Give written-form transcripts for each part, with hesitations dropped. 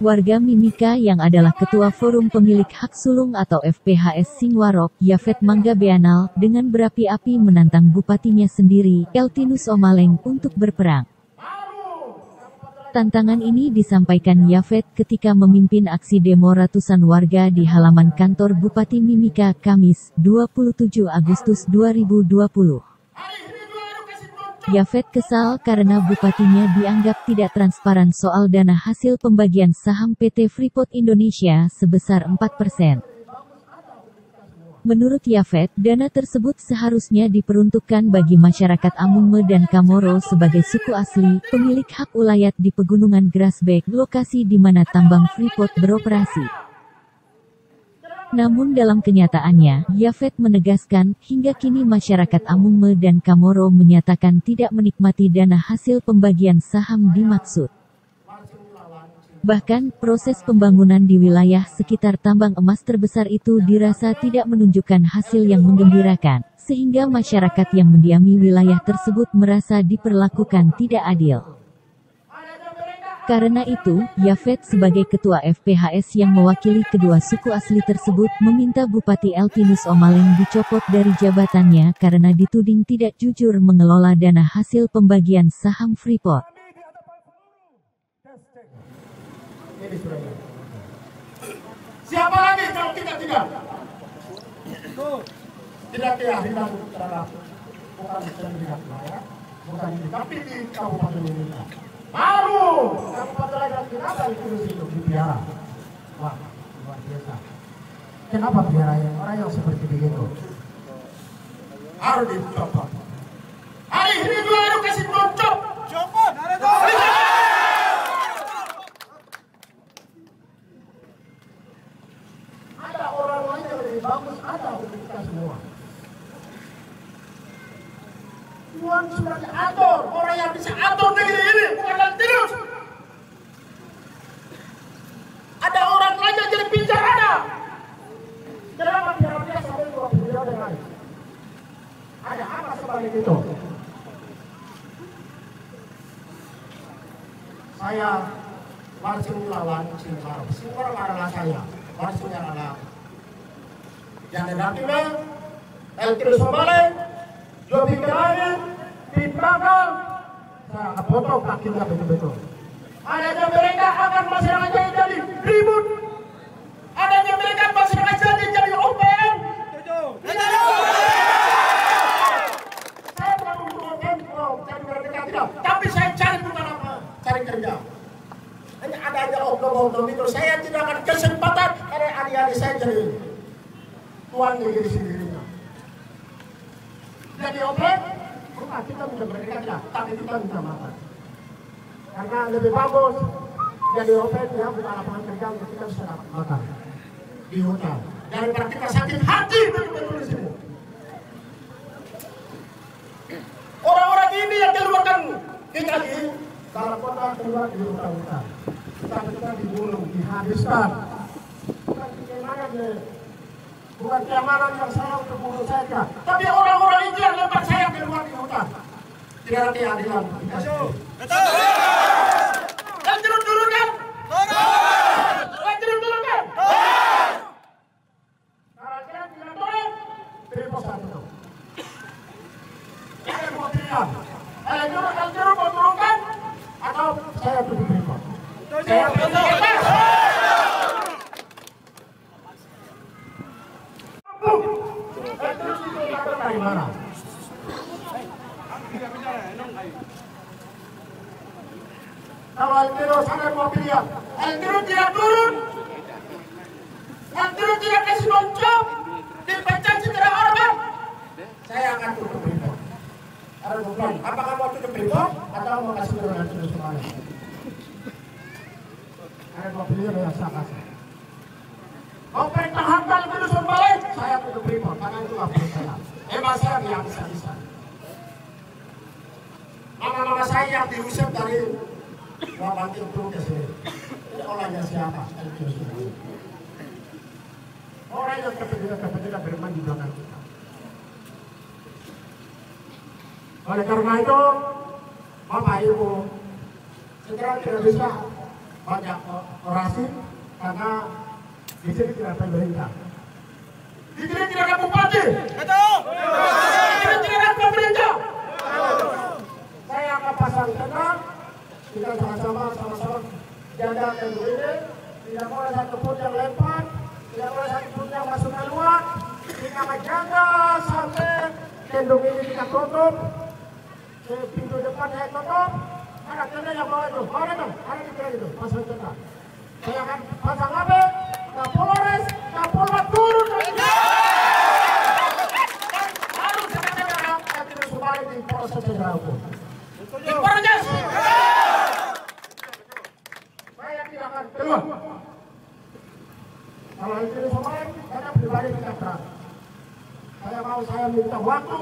Warga Mimika yang adalah Ketua Forum Pemilik Hak Sulung atau FPHS Singwarok, Yafet Mangga Beanal, dengan berapi-api menantang bupatinya sendiri, Eltinus Omaleng, untuk berperang. Tantangan ini disampaikan Yafet ketika memimpin aksi demo ratusan warga di halaman kantor Bupati Mimika, Kamis, 27 Agustus 2020. Yafet kesal karena bupatinya dianggap tidak transparan soal dana hasil pembagian saham PT Freeport Indonesia sebesar 4%. Menurut Yafet, dana tersebut seharusnya diperuntukkan bagi masyarakat Amungme dan Kamoro sebagai suku asli, pemilik hak ulayat di Pegunungan Grasberg, lokasi di mana tambang Freeport beroperasi. Namun dalam kenyataannya, Yafet menegaskan, hingga kini masyarakat Amungme dan Kamoro menyatakan tidak menikmati dana hasil pembagian saham dimaksud. Bahkan, proses pembangunan di wilayah sekitar tambang emas terbesar itu dirasa tidak menunjukkan hasil yang menggembirakan, sehingga masyarakat yang mendiami wilayah tersebut merasa diperlakukan tidak adil. Karena itu, Yafet sebagai ketua FPHS yang mewakili kedua suku asli tersebut meminta Bupati Eltinus Omaleng dicopot dari jabatannya karena dituding tidak jujur mengelola dana hasil pembagian saham Freeport. Siapa lagi kalau kita tidak? Tidak keyakinan terhadap bukan di tapi di Kabupaten Mimika. Baru Kabupaten lain kenapa itu dipiara? Wah, luar biasa. Kenapa piara orang yang seperti begitu? Harus dicopot. Hari ini juga harus kasih copot. Copot. Ada orang lain yang lebih bagus, ada untuk kita semua. Tuhan sudah diatur, orang yang bisa atur negeri ini bukan Eltinus. Ada orang lain yang jadi pinjar ada. Kenapa dia sampai 20 periode lagi? Ada apa sebalik itu? Saya langsung melawan Singwarok. Singwarok adalah saya. Langsungnya adalah yang nantinya Eltinus Omaleng, Jobi Kerangin, Pimpakal, saya akan potong kakinya betul-betul. Adanya mereka akan masyarakat jadi ribut. Adanya mereka masyarakat jadi OPM. Saya bukan untuk OPM, cari mereka tidak. Tapi saya cari bukan apa, cari kerja. Hanya adanya oknum-oknum itu, saya tidak akan kesempatan karena adik-adik saya jadi tuan negeri sendirinya. Jadi OPM, kita bisa mereka tidak, tapi kita bisa makan. Karena lebih bagus jadi OPM ya bukan lapangan kerja untuk kita bisa dapat makan di hutan. Daripada kita sakit hati betul-betul di sini. Orang-orang ini yang keluarkan kita di dalam kota keluar di hutan-hutan. Kita dibunuh, dihabiskan. Bukan keamanan yang saya untuk bunuh saja, tapi orang-orang itu yang lempar saya keluar di hutan. Tidak ada keadilan. Betul. Dan turun-turunkan. Dan turun-turunkan. Kalau kalian tidak turun, beri posan itu. Ada dua pilihan. Kalau mau turunkan, atau saya tutup report. Saya tutup. Dari mana? Kalau Eltinus ada mau pilihan, Eltinus tidak turun, Eltinus tidak kasih lonceng, dipecat secara hormat, saya akan tutup report. Ada bukan? Apakah mau tutup report atau mau kasih turun Eltinus kembali? Ada mau pilihan yang saya kasih. Mau pertahankan Eltinus kembali, saya tutup report karena itu nggak boleh saya. Emang saya yang bisa-bisa. Nama-nama saya yang diusir dari Wabanti itu ke sini. Ini orangnya siapa? Orang yang kepentingan bermain di belakang kita. Oleh karena itu, Bapak Ibu, segera tidak bisa banyak orasi karena di sini tidak ada pemerintah. Di sini tidak ada bupati. Betul. Di sini tidak ada pemerintah. Saya akan pasang tenang, kita sama-sama jaga tendung ini. Tidak boleh satu pun yang lempar, tidak boleh satu pun yang masuk keluar. Kita akan jaga sampai tendung ini kita tutup. Pintu depan saya tutup. Ada tenda yang bawah itu, mana dong? Ada di kiri itu, pasang tenda. Saya akan pasang apa? Kapolres, Kapolres turun. Harus segera kita kembali di proses segera hukum. Diproses. Saya tidak akan keluar. Kalau itu semua, saya pribadi tidak terang. Saya minta waktu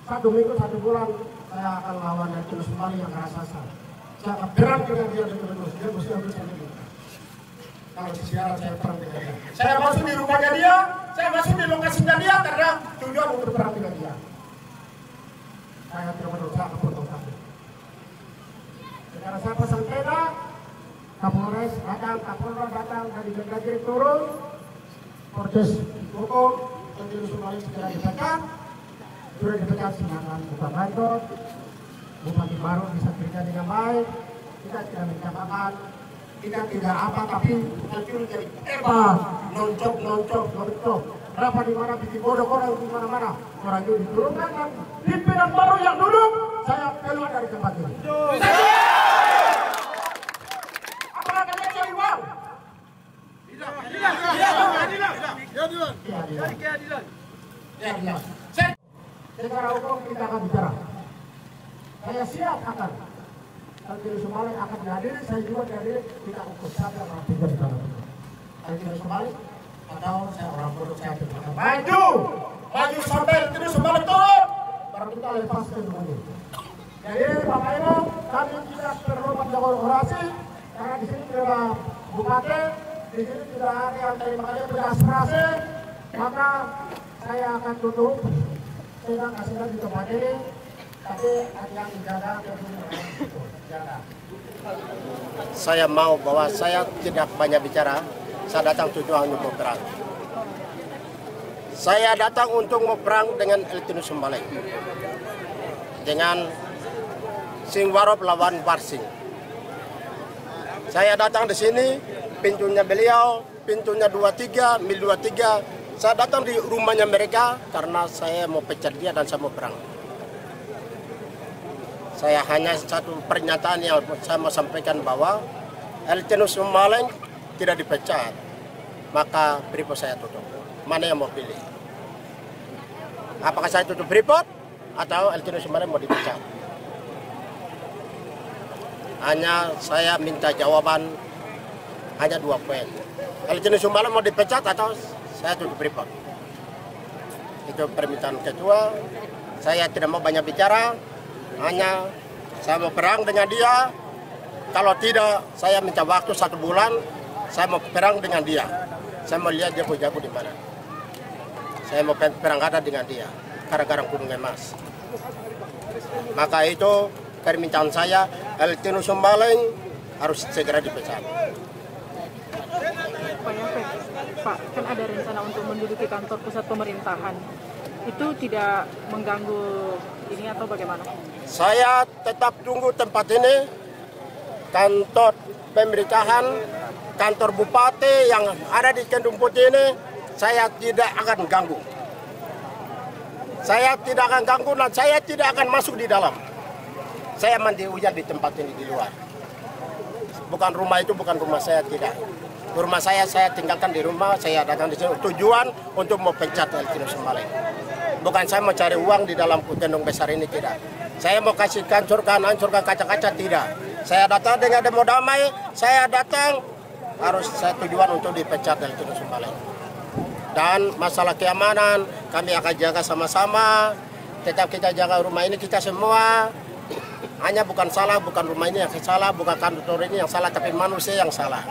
1 minggu 1 bulan. Saya akan lawan dan terus kembali yang raksasa. Saya akan perang dengan dia terus. Dia mesti ambil sendiri. Kalau siaran saya perang dengan dia. Saya masuk di rumahnya dia, saya masuk di lokasinya dia karena tujuan untuk perang dengan dia. Saya tidak berusaha untuk kami. Sekarang saya pasang tenda, Kapolres datang, Kapolres datang, dari Mendagri turun, proses hukum, tentu semuanya segera dipecat. Sudah dipecat silakan bukan kantor, bupati baru bisa kerja dengan baik, kita tidak minta makan, kita tidak apa tapi hancur jadi hebat, noncok, berapa di mana bikin bodoh orang di mana-mana, orang itu diturunkan dan pimpinan baru yang duduk, saya keluar dari tempat ini. Apalagi dia cari uang? Keadilan. Secara hukum kita akan bicara. Saya siap akan. Kalau Somali akan dihadiri, saya juga dihadiri. Kita ukur siapa yang akan tinggal di dalam itu. Kalau Somali atau saya orang bodoh saya tidak maju sampai tidak Somali turun. Baru kita lepaskan semuanya. Jadi Bapak Ibu, kami tidak perlu menjaga orasi karena di sini tidak ada bupati, di sini tidak ada yang terima kasih beraspirasi, maka saya akan tutup. Saya kasih lagi ke Pak Diri, tapi ada yang dijaga, Saya mau bahwa saya tidak banyak bicara. Saya datang tujuan untuk berperang. Saya datang untuk berperang dengan Eltinus Sembaleng, dengan Sing Warop lawan Warsing. Saya datang di sini, pintunya beliau, pintunya 23, mil 23. Saya datang di rumahnya mereka karena saya mau pecat dia dan saya mau perang. Saya hanya satu pernyataan yang saya mau sampaikan bahwa Eltinus Sembaleng tidak dipecat, maka Freeport saya tutup. Mana yang mau pilih? Apakah saya tutup Freeport atau Eltinus Sembaleng mau dipecat? Hanya saya minta jawaban hanya 2 poin. Eltinus Sembaleng mau dipecat atau saya tutup Freeport. Itu permintaan ketua. Saya tidak mau banyak bicara, hanya saya mau perang dengan dia. Kalau tidak, saya minta waktu 1 bulan. Saya mau perang dengan dia. Saya mau lihat dia jago di mana. Saya mau perang ada dengan dia. Gara-gara Gunung Emas. Maka itu permintaan saya, Eltinus Sembaleng harus segera dipecat. Pak, kan ada rencana untuk menduduki kantor pusat pemerintahan. Itu tidak mengganggu ini atau bagaimana? Saya tetap tunggu tempat ini, kantor pemerintahan, kantor bupati yang ada di Kendung Putih ini, saya tidak akan ganggu. Saya tidak akan ganggu dan saya tidak akan masuk di dalam. Saya mandi hujan di tempat ini di luar. Bukan rumah itu, bukan rumah saya, tidak. Rumah saya tinggalkan di rumah, saya datang di sini tujuan untuk mau pecat Eltinus Sembaleng. Bukan saya mau cari uang di dalam kendung besar ini, tidak. Saya mau kasih hancurkan kaca-kaca, tidak. Saya datang dengan demo damai, saya datang harus saya tujuan untuk dipecat Eltinus Sembaleng. Dan masalah keamanan kami akan jaga sama-sama. Tetap kita jaga rumah ini kita semua. Hanya bukan salah, bukan rumah ini yang salah, bukan kantor ini yang salah, tapi manusia yang salah.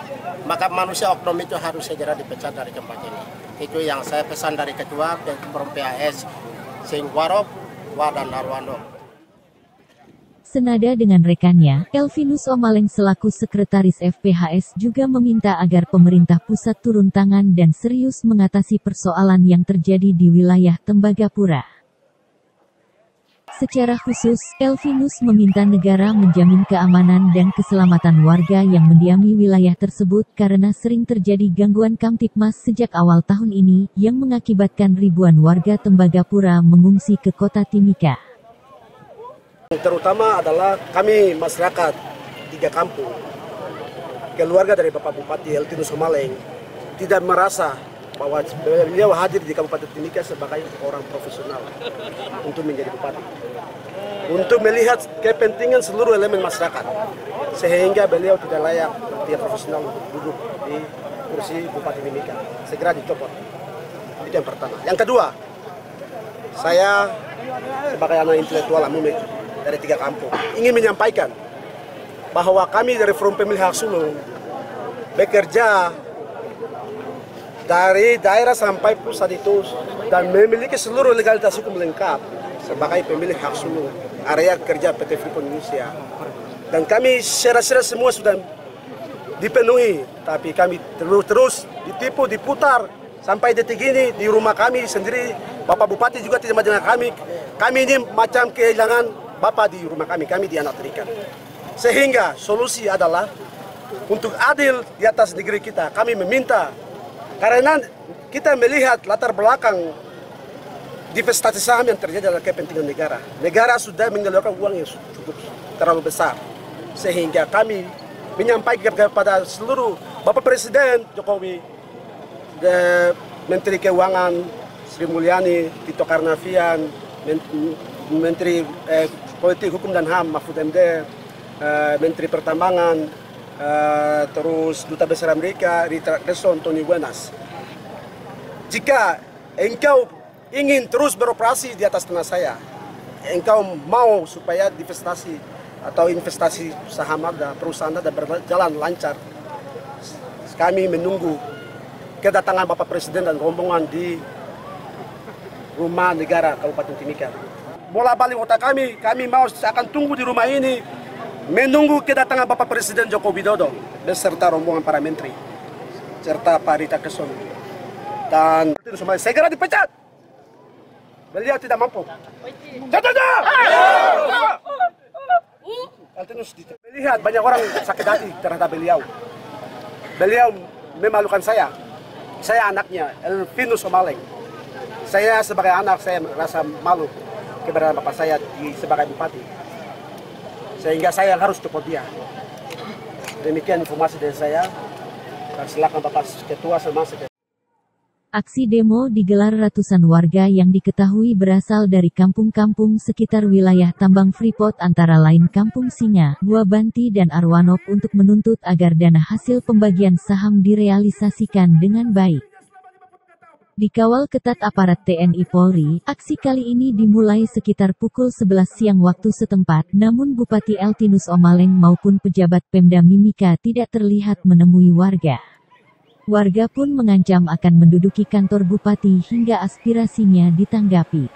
Maka manusia oknum itu harus segera dipecat dari tempat ini. Itu yang saya pesan dari Ketua Forum PAS Sing Warop, Wadan Narwando. Senada dengan rekannya, Elvinus Omaleng selaku Sekretaris FPHS juga meminta agar pemerintah pusat turun tangan dan serius mengatasi persoalan yang terjadi di wilayah Tembagapura. Secara khusus, Elvinus meminta negara menjamin keamanan dan keselamatan warga yang mendiami wilayah tersebut karena sering terjadi gangguan Kamtipmas sejak awal tahun ini, yang mengakibatkan ribuan warga Tembagapura mengungsi ke kota Timika. Terutama adalah kami masyarakat 3 kampung, keluarga dari Bapak Bupati Elvinus Omaleng tidak merasa bahwa beliau hadir di Kabupaten Timika sebagai orang profesional untuk menjadi bupati, untuk melihat kepentingan seluruh elemen masyarakat, sehingga beliau tidak layak dia profesional duduk di kursi Bupati Timika. Segera dicopot. Itu yang pertama. Yang kedua, saya sebagai anak intelektual Amume dari 3 kampung ingin menyampaikan bahwa kami dari Forum Pemilih Hak Sulung bekerja dari daerah sampai pusat itu dan memiliki seluruh legalitas hukum lengkap sebagai pemilih hak sulung area kerja PT Freeport Indonesia. Dan kami syarat-syarat semua sudah dipenuhi, tapi kami terus ditipu, diputar sampai detik ini di rumah kami sendiri. Bapak Bupati juga tidak mendengar kami. Kami ini macam kehilangan Bapak di rumah kami dianaktirikan. Sehingga solusi adalah untuk adil di atas negeri kita. Kami meminta, karena kita melihat latar belakang divestasi saham yang terjadi adalah kepentingan negara. Negara sudah mengeluarkan uang yang cukup terlalu besar. Sehingga kami menyampaikan kepada seluruh Bapak Presiden Jokowi, Menteri Keuangan Sri Mulyani, Tito Karnavian, Menteri Politik Hukum dan HAM Mahfud MD, Menteri Pertambangan, terus Duta Besar Amerika Rita Cresson, Tony Buenas. Jika engkau ingin terus beroperasi di atas tanah saya, engkau mau supaya divestasi atau investasi saham ada, perusahaan ada berjalan lancar, kami menunggu kedatangan Bapak Presiden dan rombongan di Rumah Negara Kabupaten Timika. Bola balik otak kami mau akan tunggu di rumah ini menunggu kedatangan Bapak Presiden Joko Widodo beserta rombongan para menteri serta Pak Rita Cresson dan segera dipecat. Beliau tidak mampu. Melihat banyak orang sakit hati terhadap beliau. Beliau memalukan saya. Saya anaknya Elvinus Omaleng. Saya sebagai anak saya merasa malu keberadaan bapak saya sebagai bupati. Sehingga saya yang harus copot dia. Demikian informasi dari saya. Dan silakan Bapak Ketua sama Sekretariat. Aksi demo digelar ratusan warga yang diketahui berasal dari kampung-kampung sekitar wilayah tambang Freeport antara lain Kampung Singa, Buabanti dan Arwanop untuk menuntut agar dana hasil pembagian saham direalisasikan dengan baik. Dikawal ketat aparat TNI Polri, aksi kali ini dimulai sekitar pukul 11 siang waktu setempat, namun Bupati Elvinus Omaleng maupun pejabat Pemda Mimika tidak terlihat menemui warga. Warga pun mengancam akan menduduki kantor Bupati hingga aspirasinya ditanggapi.